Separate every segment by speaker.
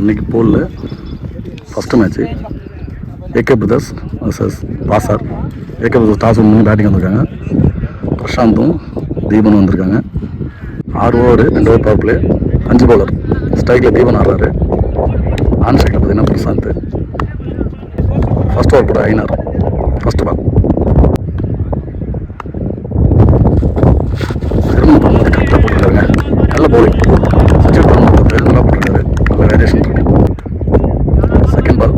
Speaker 1: இன்னைக்கு போலில் first match AK brothers versus வாசார். ஏகே பிரதர்ஸ் டாஸ் வின் பண்ணி பேட்டிங் வந்திருக்காங்க. பிரசாந்தும் தீபனும் வந்திருக்காங்க. 6 over 2 over power play, 5 bowler. ஸ்ட்ரைக்கில் தீபன் ஆடுறாரு. ஆன் ஸ்ட்ரைக்கில் பார்த்தீங்கன்னா பிரசாந்த். ஃபஸ்ட் ஓவர் போட ஐநார். ஃபஸ்ட்டு பால் கரெக்டாக போட்டுருக்காருங்க. நல்ல பவுலிங். சச்சின் பார்த்து நல்லா போட்டுருக்காரு. நல்ல வேரியேஷன் இருக்கு. செகண்ட் பால்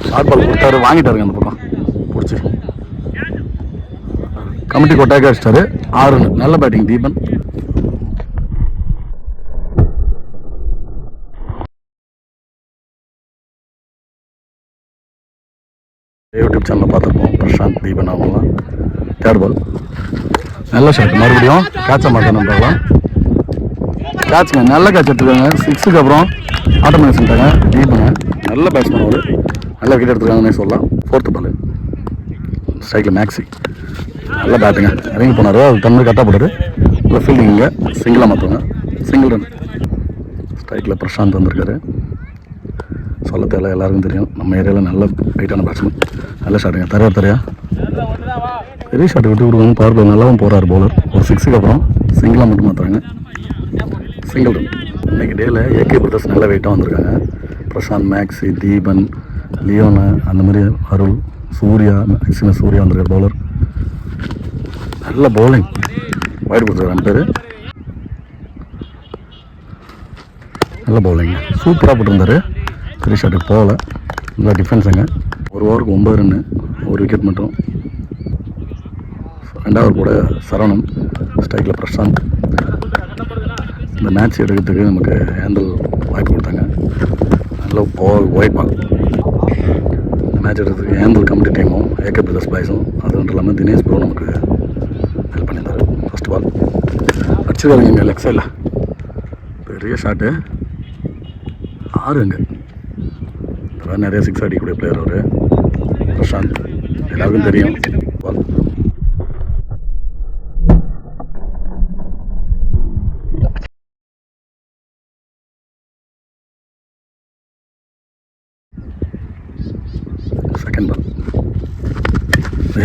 Speaker 1: ஷார்ட் பால் கொடுத்தாரு, வாங்கிட்டாருங்க அந்த பக்கம் பிடிச்சி. கமிட்டி கொட்டாக்க அடிச்சிட்டாரு. 6 ரன். நல்ல பேட்டிங் தீபன். யூடியூப் சேனலில் பார்த்துருப்போம் பிரசாந்த் தீபன் அவங்களாம். தேர்ட் பால் நல்ல ஷாட். மறுபடியும் கேட்ச மாட்டேன்னு கேட்சுங்க. நல்ல கேட்ச் எடுத்துருக்காங்க. 6க்கு அப்புறம் ஆட்டோமேட்டிக் செஞ்சிட்டாங்க. தீபனை நல்ல பேட்ஸ்மேன் அவர். நல்ல விக்கெட் எடுத்துருக்காங்கன்னே சொல்லலாம். 4th பால் ஸ்ட்ரைக்கில் மேக்ஸி. நல்ல பேட்டுங்க. இறங்கி போனார். அது தண்ணி கரெக்டாக போட்டார். நல்ல ஃபீல்டிங்க. சிங்கிளாக மாற்றுவாங்க. Single run. ஸ்ட்ரைக்கில் பிரசாந்த் வந்திருக்காரு. சொல்ல தேவை, எல்லாருக்கும் தெரியும். நம்ம ஏரியாவில் நல்ல ஹைட்டான பேட்ஸ்மேன். நல்ல ஷாட்டுங்க. தரையா பெரிய ஷாட் விட்டு கொடுக்காங்க. பவர் பிளே நல்லாவும் போகிறார் பவுலர். ஒரு 6க்கு அப்புறம் சிங்கிளாக மட்டும் மாற்றுறாங்க. Single run. இன்றைக்கி டேயில் ஏகே பிரதர்ஸ் நல்ல வெயிட்டாக வந்திருக்காங்க. பிரசாந்த், மேக்ஸி, தீபன், லியோனு, அந்த மாதிரி அருள், சூர்யா, மேக்ஸிமம் சூர்யா வந்திருக்கார் பவுலர். நல்ல பவுலிங். வைடு கொடுத்துருக்காரு 2 பேர். நல்ல பவுலிங். சூப்பராக போட்டிருந்தார். பெரிய ஷாட்டுக்கு போகல. நல்லா டிஃபென்ஸுங்க. 1 ஓவருக்கு 9 ரன்னு, 1 விக்கெட் மட்டும். 2வது ஓவர் கூட சரவணன். ஸ்ட்ரைக்கில் பிரசாந்த். இந்த மேட்ச் எடுக்கிறதுக்கு நமக்கு ஹேண்டில் வாய்ப்பு கொடுத்தாங்க. நல்ல ஒயிட் பால். இந்த மேட்ச் எடுக்கிறதுக்கு ஹேண்டில் கமிட்டி டீமும் ஏகே பிரதர்ஸ் பாய்ஸும், அது ஒன்றும் இல்லாமல் தினேஷ் ப்ரோ நமக்கு ஹெல்ப் பண்ணியிருந்தார். ஃபஸ்ட் பால் அடிச்சிருக்காருங்க இங்கே லெக் சைடில். பெரிய ஷாட்டு. 6ங்க. அதான் நிறைய 6 அடிக்கக்கூடிய பிளேயர் அவர். பிரசாந்த் எல்லாருக்கும் தெரியும். பால் செகண்ட் பால்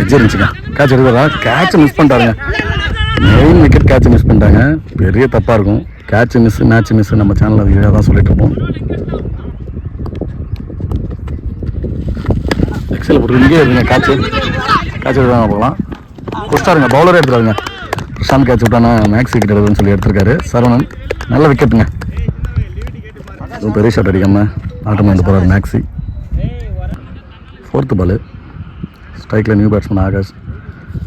Speaker 1: எட்ஜ் இருந்துச்சுங்க. கேட்ச் எடுக்கிறா. கேட்சை மிஸ் பண்ணிட்டாருங்க. மெயின் விக்கெட் கேட்சை மிஸ் பண்ணிட்டாங்க. பெரிய தப்பாக இருக்கும். Catch miss, match miss. நம்ம சேனல் அது தான் சொல்லிட்டு இருப்போம். எக்ஸல் போட்டு இங்கே இருக்குங்க. கேட்ச் எடுத்தாங்க போகலாம். கொடுத்தாருங்க. பவுலரே எடுத்துறாருங்க. பிரசாந்த் கேட்ச் விட்டானா மேக்ஸ் விக்கெட் எடுதுன்னு சொல்லி எடுத்திருக்காரு. சரவணன் நல்ல விக்கெட்டுங்க. அதுவும் பெரிய ஷாட் அடிக்காமல் ஆட்டம் வந்து போகிறார் மேக்ஸி. 4th பால் ஸ்ட்ரைக்கில் நியூ பேட்ஸ்மேன் ஆகாஷ்.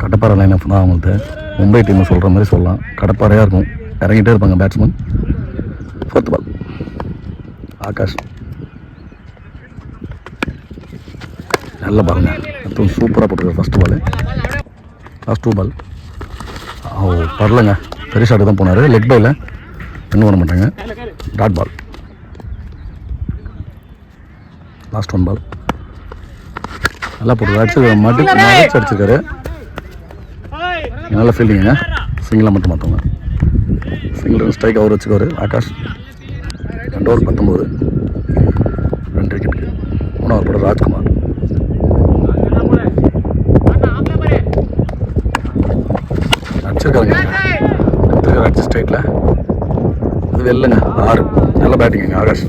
Speaker 1: கடப்பாறை லைன் ஆஃப் தான் அவங்களுக்கு. மும்பை டீமை சொல்கிற மாதிரி சொல்லலாம். கடப்பாறையாக இருக்கும். இறங்கிட்டே இருப்பாங்க பேட்ஸ்மேன். 4th பால் ஆகாஷ். நல்ல பாருங்க. அதுவும் சூப்பராக போட்டுருக்காரு. ஃபஸ்ட்டு பால். லாஸ்ட் 2 பால் பரலங்க. பெரிய ஷாட்டு தான் போனார். லெக் பையில் இன்னும் பண்ண மாட்டாங்க. Dot ball. லாஸ்ட் 1 பால் நல்லா போட்டு மடிச்சு அடிச்சிருக்காரு. நல்ல ஃபீல்டிங்க. சிங்கிளாக மட்டும் மாற்றவங்க. சிங்கிள் ரன் ஸ்ட்ரைக் அவர் வச்சுக்காரு ஆகாஷ். 2 ஓவர் 19, 2 விக்கெட்டுக்கு. 3வது போட ராஜ்குமார். அடிச்சிருக்காருங்க. எடுத்துருக்காரு அடிச்சு ஸ்ட்ரைட்டில். அது வெளிலங்க. 6. நல்ல பேட்டிங்க ஆகாஷ்.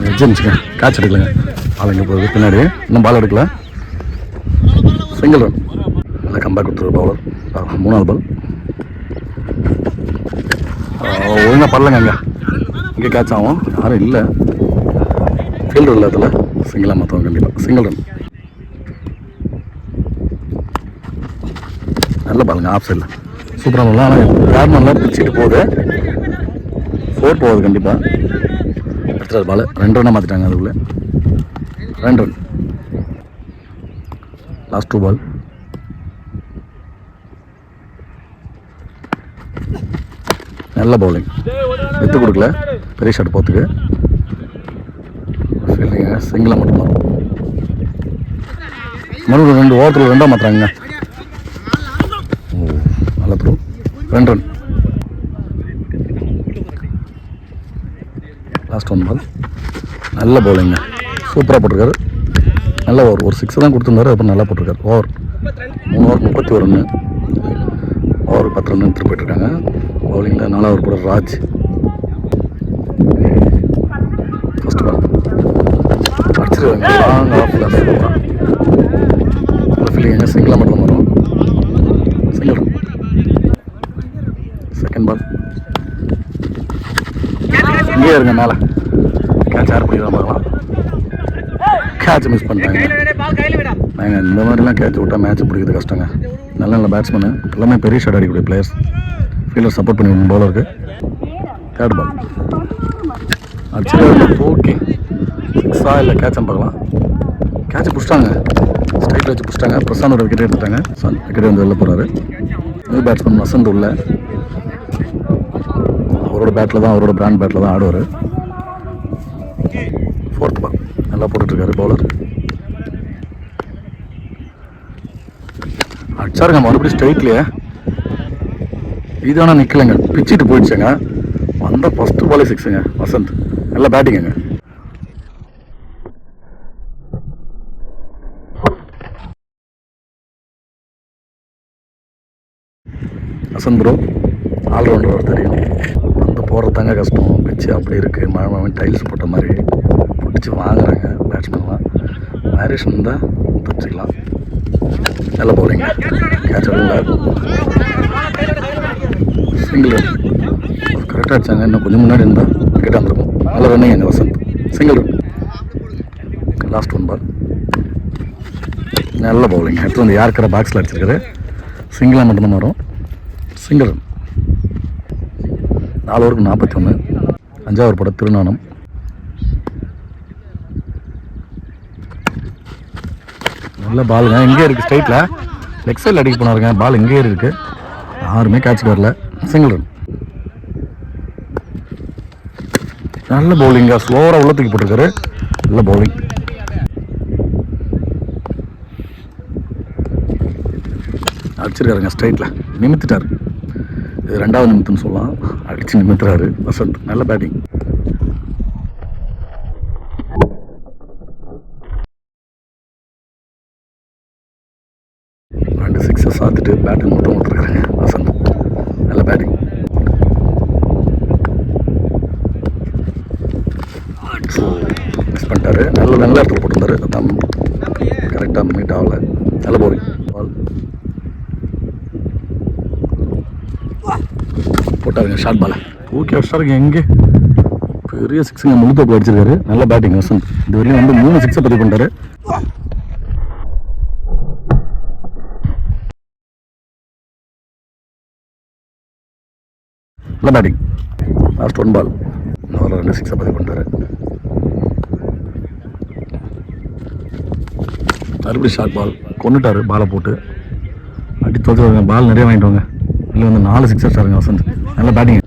Speaker 1: எட்ஜ் இருந்துச்சுங்க. கேட்ச் எடுக்கலங்க. பால் எங்கே போகுது பின்னாடி. இன்னும் பால் எடுக்கல. Single run. நல்லா கம்பேக் கொடுத்துரு பவுலர். 3வது பால் ஒழுங்காக பரலங்க. இங்கே கேட்ச் ஆகும். யாரும் இல்லை. ஃபீல்டர் இல்லை. அதில் சிங்கிளாக மாற்றுவாங்க கண்டிப்பாக. Single run. நல்ல பாலுங்க. ஆஃப் சைடில் சூப்பராக பண்ணலாம். ஆனால் பேட்மேன்லாம் பிச்சுட்டு போகுது. 4 போகுது கண்டிப்பாக. அடுத்த பால் 2 ரன்னாக மாற்றிட்டாங்க. அதுக்குள்ளே 2 ரன். லாஸ்ட் 2 பால் நல்ல பவுலிங். விட்டு கொடுக்கல. பெரிய ஷாட் போகிறதுக்கு ஃபீல்டிங்க சிங்கிளாக மட்டும் வரும். மறுபடியும் 2 ஓவரத்தில் 2 மாற்றுறாங்க. நல்ல த்ரூ 2 ரன். லாஸ்ட் 1 பால். நல்ல பவுலிங்க, சூப்பராக போட்டிருக்காரு. நல்ல ஓவர், ஒரு 6 தான் கொடுத்துருந்தாரு, அப்புறம் நல்லா போட்டிருக்காரு. Over 3 over 31 run, over 10 run எடுத்துகிட்டு போயிட்டுருக்காங்க. பவுலிங்கில் 4 ஓவர் போடுற ராஜ். ஃபர்ஸ்ட் பால் அடிச்சிருக்காங்க, லாங் ஆஃபில் சூப்பராக ஃபீல்டிங்க, சிங்கிளாக மட்டும் வரும். சிங்கிள். செகண்ட் பால் இங்கே இருங்க, மேலே கேட்ச் யார் பிடிக்கலாம் பார்க்கலாம். கேட்ச் மிஸ் பண்ணிட்டாங்க. நாங்கள் இந்த மாதிரிலாம் கேட்ச் விட்டால் மேட்ச் பிடிக்கிறது கஷ்டங்க. நல்ல நல்ல பேட்ஸ்மேனு எல்லாமே பெரிய ஷாட் அடிக்கக்கூடிய பிளேயர்ஸ், ஃபீல்டர் சப்போர்ட் பண்ணி பவுலருக்கு. தேர்ட் பால் அடிச்சு ஓகே, 6ஆ இல்லை கேட்சன்னு பார்க்கலாம். கேட்ச் பிடிச்சிட்டாங்க, ஸ்ட்ரைட்டில் வச்சு பிடிச்சிட்டாங்க. பிரசாந்த் ஒரு விக்கெட் எடுத்துட்டாங்க. விக்கெட் வந்து வெளில போகிறாரு. நியூ பேட்ஸ்மேன் வசந்த் உள்ள, அவரோட பேட்டில் தான், அவரோட பிராண்ட் பேட்டில் தான் ஆடுவார். ஃபோர்த் பால் நல்லா போட்டுட்ருக்காரு பவுலர். அடிச்சாருங்க மறுபடியும் ஸ்ட்ரைட்லேயே. இது ஆனால் நிற்கலைங்க, பிச்சுட்டு போயிடுச்சுங்க. வந்த ஃபஸ்ட்டு பாலே 6ங்க. வசந்த் நல்லா பேட்டிங்குங்க. வசந்த் ப்ரோ ஆல்ரவுண்டர் தெரியும். வந்து போகிறதாங்க கஷ்டம். பிச்சு அப்படி இருக்குது, மழை டைல்ஸ் போட்ட மாதிரி பிடிச்சி வாங்குறாங்க பேட்ஸ்மேன்லாம். வேரியேஷன் தான் தச்சுக்கலாம். நல்ல பவுலிங்க, கேட்ச் இல்லை, சிங்கிள் ரன். கரெக்டாக அடிச்சாங்க. இன்னும் கொஞ்சம் முன்னாடி இருந்தால் விக்கெட்டாக இருந்திருக்கும். நல்ல ரன்னிங் எங்கள் வசந்த், சிங்கிள் ரன். லாஸ்ட் 1 பால் நல்ல பவுலிங். எடுத்து வந்து யாருக்கிற பாக்ஸில் அடிச்சிருக்காரு. சிங்கிளாக மட்டும்தான் வரும். Single run. 4 ஓவருக்கு 41. 5ஆவது ஓவர் போட திருநானம். நல்ல பாலுங்க, எங்கே இருக்குது ஸ்ட்ரைட்டில் லெக் சைடில் அடிக்க போனாருங்க. பால் எங்கே இருக்குது, யாருமே கேட்சுக்கு வரல. Single run. நல்ல பவுலிங்க, ஸ்லோவாக உள்ள தூக்கி போட்டிருக்காரு. நல்ல பவுலிங். அடிச்சிருக்காருங்க ஸ்ட்ரைட்டில், நிமித்துட்டார். இது 2வது நிமித்துன்னு சொல்லலாம். அடித்து நிமித்துறாரு வசந்த். நல்ல பேட்டிங். ரெண்டு 6 சாத்துட்டு பேட்டிங் மட்டும் கொடுத்துருக்காங்க வசந்த். நல்ல பேட்டிங். மிஸ் பண்ணிட்டாரு. நல்ல இடத்துல போட்டிருந்தாரு, அதான் கரெக்டாக மீட் ஆகலை. நல்ல பவுலிங். பால் போட்டாருங்க, ஷார்ட் பாலை தூக்கி அடிச்சாருங்க. எங்கே பெரிய 6ங்க, முழுத்தோப்பு அடிச்சிருக்காரு. நல்ல பேட்டிங் வசந்த். இது வரையும் வந்து 3 6 பதிவு பண்ணிட்டாரு. நல்ல பேட்டிங். லாஸ்ட் 1 பால் இன்னொரு 2 6 பதிவு பண்ணிட்டாரு. மறுபடியும் ஷார்ட் பால் கொண்டுட்டாரு. பாலை போட்டு அடி தோற்று பால் நிறைய வாங்கிட்டு வாங்க. இல்லை வந்து 4 6 அடிச்சாருங்க வசந்த். நல்ல பேட்டிங்.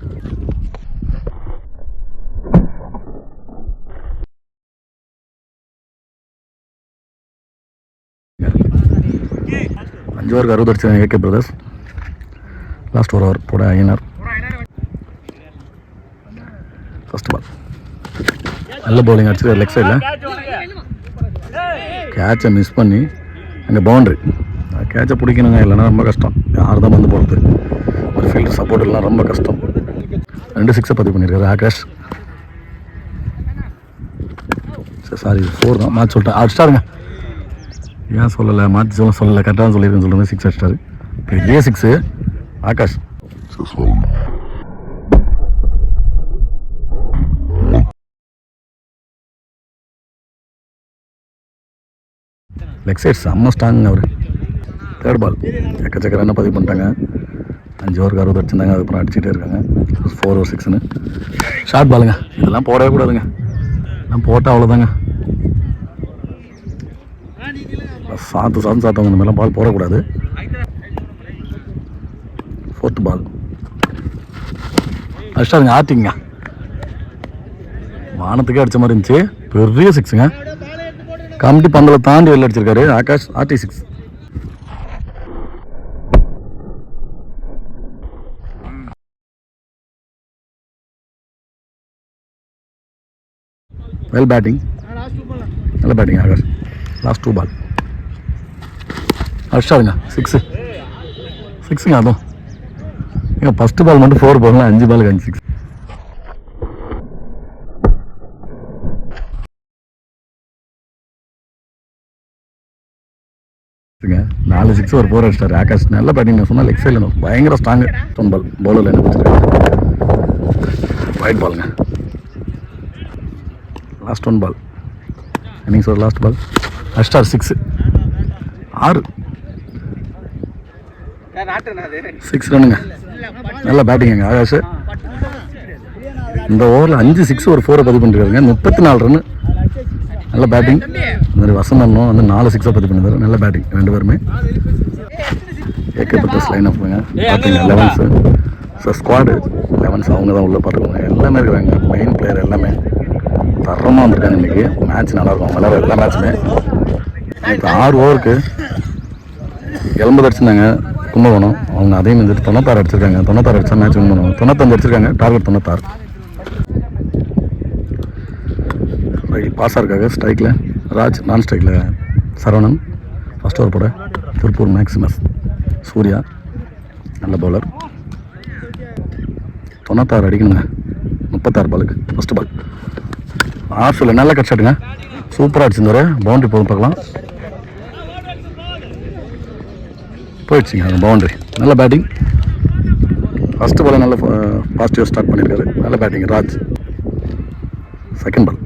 Speaker 1: அஞ்சு ஓவருக்கு 60 அடிச்சாங்க ஏகே பிரதர்ஸ். லாஸ்ட் 1 ஓவர் போட ஐயனார். ஃபர்ஸ்ட் பால் நல்ல பவுலிங் அடிச்சு லெக் சைடில் கேட்சை மிஸ் பண்ணி அங்கே பவுண்ட்ரி. கேட்சை பிடிக்கணுங்க, இல்லைன்னா ரொம்ப கஷ்டம். யார் தான் வந்து போகிறது, ஒரு ஃபீல்டர் சப்போர்ட் எல்லாம் ரொம்ப கஷ்டம். 2 6 பதிவு பண்ணியிருக்காரு ஆகாஷ். சாரி 4 தான் மாற்றி சொல்லிட்டேன். அடிச்சிட்டாருங்க. ஏன் சொல்லலை, மாற்றி சொல்லலை, கரெக்டாக சொல்லியிருக்கேன்னு சொல்லுங்கள். 6 அடிச்சிட்டாரு. பெரிய 6 ஆகாஷ். லெக் சைட் செம்ம ஸ்ட்ராங் அவர். தேர்ட் பால் எக்கச்சக்க ரன்னை பதிவு பண்ணிட்டாங்க. 5 ஓவருக்கு 60 அடிச்சிருந்தாங்க. அதுக்கப்புறம் அடிச்சுட்டே இருக்காங்க. 4 over 6ன்னு ஷார்ட் பாலுங்க. இதெல்லாம் போடவே கூடாதுங்க, இதெல்லாம் போட்டால் அவ்வளோதாங்க. சாத்தவங்க இந்த மாதிரிலாம் பால் போடக்கூடாது. 4th பால் அடிச்சிட்டாருங்க. ஆட்டிங்க வானத்துக்கே அடித்த மாதிரி இருந்துச்சு. பெரிய சிக்ஸுங்க. கமிட்டி பந்தலை தாண்டி வெளில அடிச்சிருக்காரு ஆகாஷ். RT6 well batting. நல்ல பேட்டிங் ஆகாஷ். லாஸ்ட் 2 பால் அடிச்சாருங்க. 6ங்க. அதுவும் ஏங்க ஃபஸ்ட்டு பால் மட்டும் 4 போடலாம், 5 பாலுக்கு 5 6. நாலு 6 ஒரு 4 அடிச்சிட்டாரு ஆகாஷ். நல்ல பேட்டிங் சொன்னால் லெக் சைடில் பயங்கர ஸ்ட்ராங்கு. 1 பால் பவுலரில் என்ன வச்சுருக்காங்க. ஒயிட் பாலுங்க. லாஸ்ட் 1 பால் இன்னிங்ஸ் ஒரு லாஸ்ட் பால் அடிச்சிட்டார். 6 ரன்னுங்க. நல்ல பேட்டிங்க ஆகாஷ். இந்த ஓவரில் 5 6 ஒரு 4 பதிவு பண்ணிருக்காருங்க. 34 ரன்னு. நல்ல பேட்டிங். இந்த மாதிரி வசந்தனும் வந்து 4 6 பதிவு பண்ணிருந்தாரு. நல்ல பேட்டிங் 2 பேருமே. ஏகப்பட்ட லைன் அப்புங்க பார்த்தீங்க. 11s ஸோ ஸ்குவாடு 11s அவங்க தான் உள்ளே பார்த்துக்கோங்க. எல்லாமே இருக்கிறாங்க. மெயின் பிளேயர் எல்லாமே தரமாக வந்திருக்காங்க. இன்றைக்கி மேட்ச் நல்லாயிருக்கும். விளையாட எல்லா மேட்சுமே. இப்போ 6 ஓவருக்கு 80 அடிச்சிருந்தாங்க கும்பகோணம். அவங்க அதையும் வந்துட்டு 96 அடிச்சிருக்காங்க. 96 அடிச்சா மேட்ச் வின் பண்ணுவாங்க. 95 அடிச்சிருக்காங்க. டார்கெட் 96. ரைட் பாஸாக இருக்காங்க. ஸ்ட்ரைக்கில் ராஜ், நான் ஸ்ட்ரைக்கில் சரவணன். ஃபஸ்ட் ஓவர் போட திருப்பூர் மேக்ஸிமஸ். சூர்யா நல்ல பவுலர். 96 அடிக்கணுங்க 36 பாலுக்கு. ஃபஸ்ட்டு பால் ஆஃபில் நல்ல கட் ஷாட்டுங்க. சூப்பராக அடிச்சிருந்தாரு. பவுண்ட்ரி போதும் பார்க்கலாம். போயிடுச்சுங்க அந்த பவுண்ட்ரி. நல்ல பேட்டிங். ஃபஸ்ட்டு பால் நல்ல பாசிட்டிவாக ஸ்டார்ட் பண்ணியிருக்காரு. நல்ல பேட்டிங் ராஜ். செகண்ட் பால்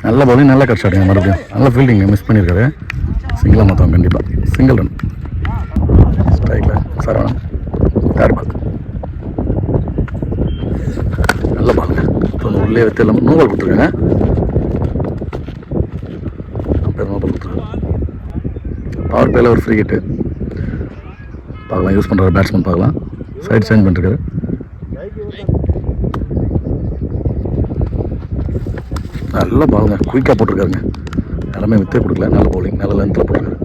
Speaker 1: நல்ல பவுலிங். நல்ல கட் ஷாட்டுங்க. மறுபடியும் நல்ல ஃபீல்டிங் மிஸ் பண்ணியிருக்காரு. சிங்கிளாக மொத்தம் கண்டிப்பாக சிங்கிள் ரன். ஸ்ட்ரைக்கில் சரவணன். தேர்ட் பால் நல்ல பாலுங்க. உள்ளே வைத்து எல்லாம் 9 பால் கொடுத்துருக்காங்க. பவர் பிளேயில் ஒரு ஃப்ரீ ஹிட்டு பார்க்கலாம். யூஸ் பண்ணுற பேட்ஸ்மேன் பார்க்கலாம். சைடு சேஞ்ச் பண்ணிருக்காரு. நல்ல பாலுங்க. குயிக்காக போட்டிருக்காருங்க. எல்லாமே வித்தே கொடுக்கல. நல்ல பவுலிங். நல்ல லென்த்தில் போட்டிருக்காரு.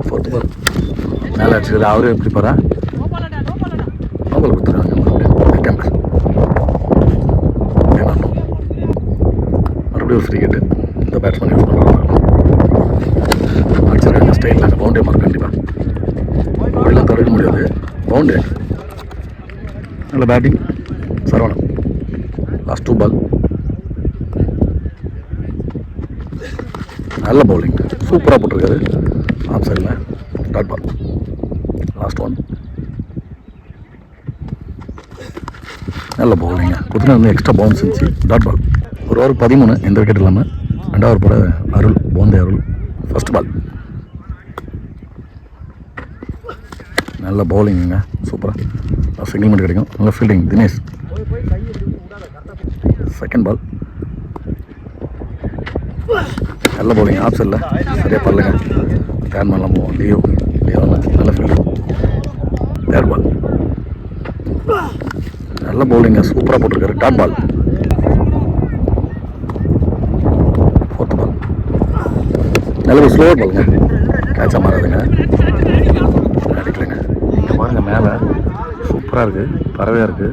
Speaker 1: 4th பால் மேலே அடிச்சிருக்காரு. அவரே எப்படி பாரா பால் கொடுத்துருக்காங்க. மறுபடியும் ஒரு ஃப்ரீ ஹிட்டு. இந்த பேட்ஸ்மேன் யூஸ் பண்ணுறாங்க. அடிச்சிருக்காங்க ஸ்டைலில். பவுண்டரி மார்க் கண்டிப்பாக. அப்படிலாம் தடுக்க முடியாது. பவுண்டரி. நல்ல பேட்டிங் சரவணன். லாஸ்ட் 2 பால் நல்ல பவுலிங். சூப்பராக போட்டிருக்காரு. ஆஃப் சைடில் டாட் பால். லாஸ்ட் 1 நல்ல பவுலிங்க. கொடுத்துனா வந்து எக்ஸ்ட்ரா பவுன்ஸ் இருந்துச்சு. Dot ball. ஒரு ஓவருக்கு 13. எந்த விக்கெட் இல்லாமல். 2வது ஓவர் போட அருள், போந்தே அருள். ஃபஸ்ட் பால் நல்ல பவுலிங்குங்க. சூப்பராக சிங்கிள் மட்டும் கிடைக்கும். நல்ல ஃபீல்டிங் தினேஷ். செகண்ட் பால் நல்ல பவுலிங். ஆஃப் சைடில் சரியாக பல்லுங்க. தேர்ட் பால்லாம் போவோம். லியோ நல்ல ஃபீல்டிங். தேர்ட் பால் நல்ல பவுலிங்க. சூப்பராக போட்டிருக்காரு. டாட் பால். 4th பால் நல்ல ஸ்லோவர் பாலுங்க. கேட்சாக மாறாதுங்க. அடிக்கலைங்க. இங்கே பாருங்க மேலே சூப்பராக இருக்குது. பறவையாக இருக்குது.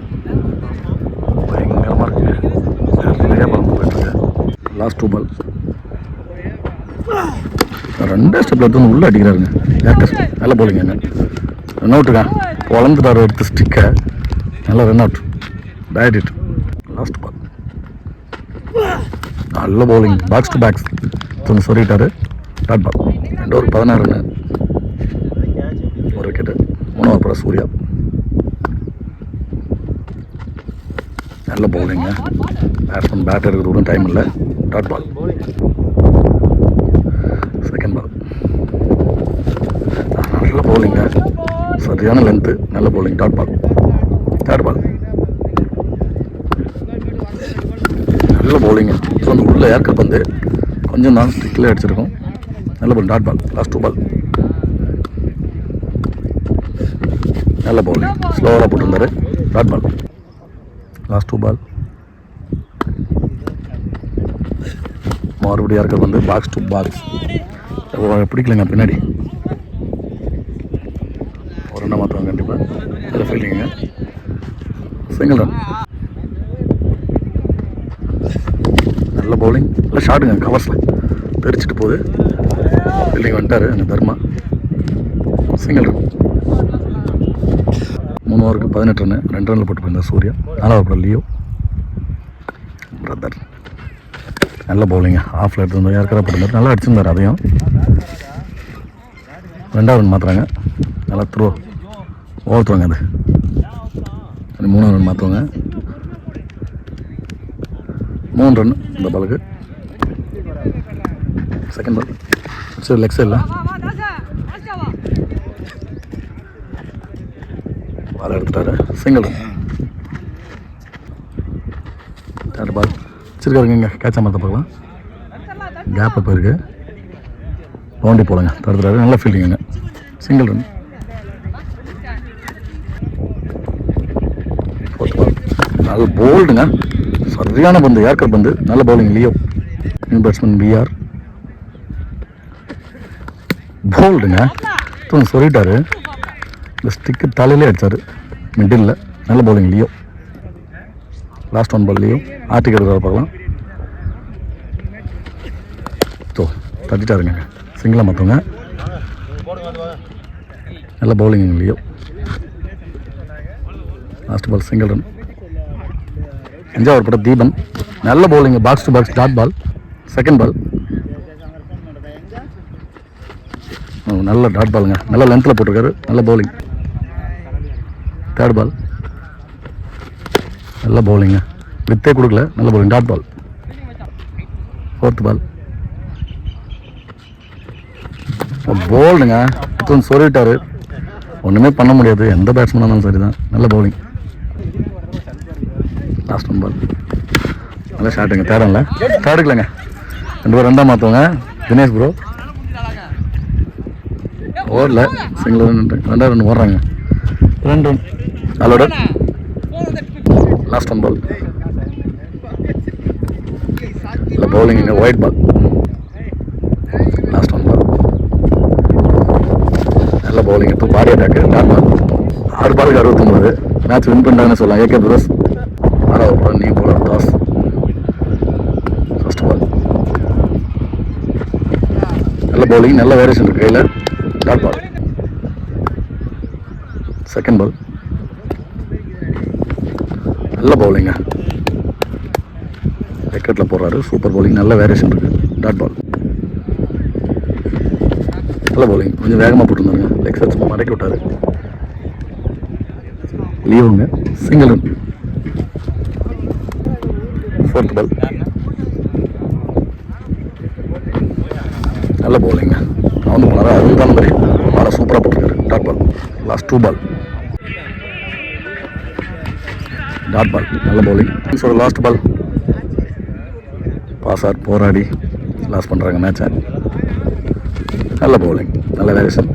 Speaker 1: பயங்கரமாக இருக்குங்க. நிறையா பறந்து போயிட்டுருக்கு. லாஸ்ட் 2 பால் 2 ஸ்டெப்பில் எடுத்து உள்ளே அடிக்கிறாருங்க. லேட்டஸ்ட் நல்ல பவுலிங்க. ரன் அவுட்டுங்க. பொழந்துட்டார் எடுத்து ஸ்டிக்கை. நல்ல ரன் அவுட். டயட் இட். லாஸ்ட் பால் நல்ல பவுலிங். பாக்ஸ் டு பேக்ஸ் கொஞ்சம் சொல்லிட்டாரு. Dot ball. 2 over 16 run. ஒரு விக்கெட்டு. 3வது போட சூர்யா. நல்ல பவுலிங்க. பேட்ஸ்மேன் பேட் எடுக்கிறது கூட டைம் இல்லை. Dot ball. செகண்ட் பால் நல்ல பவுலிங்க. சரியான லென்த்து. நல்ல bowling. Dot ball. Third ball நல்ல பவுலிங்க. ஸோ அந்த உள்ள ஏற்கப் வந்து கொஞ்சம் தான் ஸ்டிக்கில் அடிச்சிருக்கோம். நல்ல பால். Dot ball. லாஸ்ட் 2 பால் நல்ல பவுலிங். ஸ்லோவாக போட்டிருந்தாரு. Dot ball. Last 2 ball. மறுபடியும் இருக்கிறது வந்து பாக்ஸ் டு பாக்ஸ். பிடிக்கலங்க பின்னாடி ஒரு ரன்னை மாற்றுவாங்க கண்டிப்பாக. அதில் ஃபீல்டிங்க சிங்கிள் ரன். நல்ல பவுலிங், நல்ல ஷாட்டுங்க, கவர்ஸில் தெரிச்சிட்டு போகுது. ஃபீல்டிங் வந்துட்டார் அந்த தர்மா. Single run. 3 ஓவருக்கு 18 ரன்னு, 2 ரனில் போட்டு போயிருந்தார் சூர்யா. 4வது படம் லியோ பிரதர். நல்ல பவுலிங்க, ஆஃபில் எடுத்து யாருக்கார போட்டிருந்தார், நல்லா அடிச்சிருந்தார். அதையும் 2வது ரன் மாற்றுறாங்க. நல்லா த்ரோ ஓவர்த்துவாங்க. அது 3வது ரன் மாற்றுவாங்க. 3 ரன் இந்த பாலுக்கு. செகண்ட் பால் சரி லெக் சைடில் பால் எடுத்துட்டாரு. Single run. 3rd பால் வச்சிருக்காருங்க. இங்கே கேட்சா மாற்ற பார்க்கலாம். கேப்பில் போயிருக்கு. பவுண்டரி போடுங்க, தடுத்துறாரு. நல்ல ஃபீல்டிங்க. Single run. 4th பால் நல்ல போல்டுங்க, சரியான பந்து, ஏர்கர் பந்து. நல்ல bowling Leo. New batsman PR. போல்டுங்க, சொல்லிட்டாரு. இந்த ஸ்டிக்கு தலையிலே அடித்தார் மிடில். நல்ல bowling Leo. Last 1 ball Leo. ஆர்டிக் எடுக்கிற பார்க்கலாம். தட்டிட்டாருங்க. சிங்கிளாக மாற்றவங்க. நல்ல bowling Leo. Last ball single run. 5வது படம் தீபன். நல்ல bowling, box to box dot ball. Second ball நல்ல டாட் பாலுங்க, நல்ல லென்த்தில் போட்டிருக்காரு. நல்ல பவுலிங். 3rd பால் நல்ல பவுலிங்க, வித்தே கொடுக்கல. நல்ல பவுலிங் டாட் பால். 4th பால் போல்டுங்க, சொல்லிட்டாரு. ஒன்றுமே பண்ண முடியாது, எந்த பேட்ஸ்மேனாக இருந்தாலும் சரி தான். நல்ல பவுலிங். லாஸ்ட் 1 பால் நல்ல ஷாட்டுங்க. தேடல தேடுக்கலங்க. 2 பேர் 2ஆக மாற்றுவாங்க. தினேஷ் ப்ரோ ஓவரில் சிங்கிள் ரன். 2வது ரன் ஓடுறாங்க. 2 ரன் அதோட. லாஸ்ட் 1 பால் இல்லை பவுலிங்க. White ball. லாஸ்ட் 1 பால் நல்ல பவுலிங். இப்போ பாடி அட்டாக்கு. Dot ball. 6 பாலுக்கு 69. மேட்ச் வின் பண்ணிட்டாங்கன்னு சொல்லலாம். AK brothers. 6வது ball new bowler Das. First ball நல்ல பவுலிங், நல்ல வேரியேஷன் இருக்கு கையில். Dot ball. செகண்ட் பால் நல்ல பவுலிங்க, விக்கெட்டில் போடுறாரு. சூப்பர் பவுலிங், நல்ல வேரியேஷன் இருக்கு. Dot ball. நல்ல பவுலிங், கொஞ்சம் வேகமாக போட்டுருந்தாருங்க. லெக் சைட் மடக்கி விட்டாரு. லீவுங்க. Single run. 4th பால் நல்ல பவுலிங்க. அவனு போனார். அதுவும் தான் மாதிரி பாலை சூப்பராக போட்டிருக்காரு. Dot ball. Last 2 ball dot ball. நல்ல பவுலிங். லாஸ்ட் பால் பாசார் போராடி லாஸ் பண்ணுறாங்க மேட்சை. நல்ல பவுலிங், நல்ல வேரியேஷன்.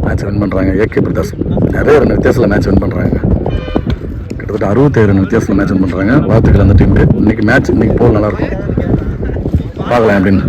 Speaker 1: மேட்ச் வின் பண்ணுறாங்க. ஏகே பிரதர்ஸ் நிறைய ரன் வித்தியாசத்தில் மேட்ச் வின் பண்ணுறாங்க. கிட்டத்தட்ட 67 ரன் வித்தியாசத்தில் மேட்ச் வின் பண்ணுறாங்க. வாழ்த்துக்கள் அந்த டீமுக்கு. இன்றைக்கி மேட்ச் இன்றைக்கி போல் நல்லாயிருக்கும். பார்க்கலாம் அப்படின்னு.